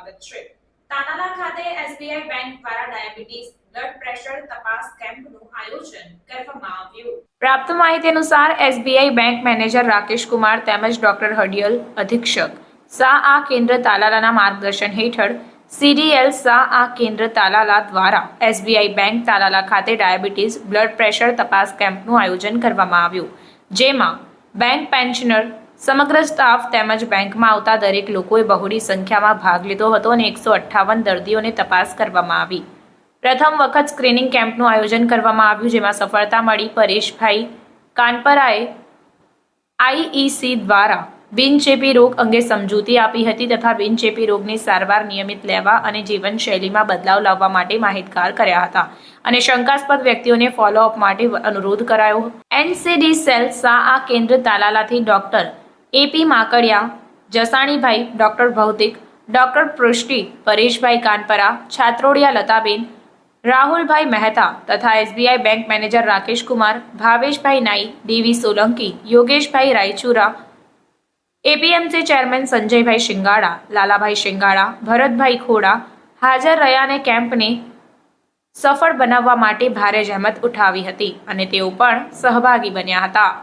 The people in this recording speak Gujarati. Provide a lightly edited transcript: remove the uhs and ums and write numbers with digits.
સ્વાગત છે। તાનાલા ખાતે એસબીઆઈ બેંક દ્વારા ડાયાબિટીસ બ્લડ પ્રેશર તપાસ કેમ્પનું આયોજન કરવામાં આવ્યું। પ્રાપ્ત માહિતી અનુસાર SBI bank manager Rakesh Kumar તેમજ ડોક્ટર હડિયલ અધિક્ષક શાહ આ કેન્દ્ર તાલાલાના માર્ગદર્શન હેઠળ સીડીએલ શાહ આ કેન્દ્ર તાલાલા દ્વારા એસબીઆઈ બેંક તાલાલા ખાતે ડાયાબિટીસ બ્લડ પ્રેશર તપાસ કેમ્પનું આયોજન કરવામાં આવ્યું, જેમાં બેંક પેન્શનર સમગ્ર સ્ટાફ તેમજ બેંકમાં આવતા દરેક લોકોએ બહોળી સંખ્યામાં ભાગ લીધો હતો અને 158 દર્દીઓને તપાસ કરવામાં આવી। પ્રથમ વખત સ્ક્રીનિંગ કેમ્પનું આયોજન કરવામાં આવ્યું, જેમાં સફળતા મળી પરેશભાઈ કાનપરાએ આઈઈસી દ્વારા બિનચેપી રોગ અંગે સમજૂતી આપી હતી તથા બિનચેપી રોગની સારવાર નિયમિત લેવા અને જીવનશૈલીમાં બદલાવ લાવવા માટે માહિતગાર કર્યા હતા અને શંકાસ્પદ વ્યક્તિઓને ફોલોઅપ માટે અનુરોધ કરાયો। એનસીડી સેલ શાહ આ કેન્દ્ર તાલાલાથી ડોક્ટર એપી માકડિયા, જસાણીભાઈ, ડોક્ટર ભૌતિક, ડોક્ટર પૃષ્ટિ, પરેશભાઈ કાનપરા, છાત્રોડિયા લતાબેન, રાહુલભાઈ મહેતા તથા SBI bank manager Rakesh Kumar, ભાવેશભાઈ નાઈ, ડીવી સોલંકી, યોગેશભાઈ રાયચુરા, એપીએમસી ચેરમેન સંજયભાઈ શિંગાડા, લાલાભાઈ શિંગાડા, ભરતભાઈ ખોડા હાજર રહ્યા અને કેમ્પને સફળ બનાવવા માટે ભારે જહેમત ઉઠાવી હતી અને તેઓ પણ સહભાગી બન્યા હતા।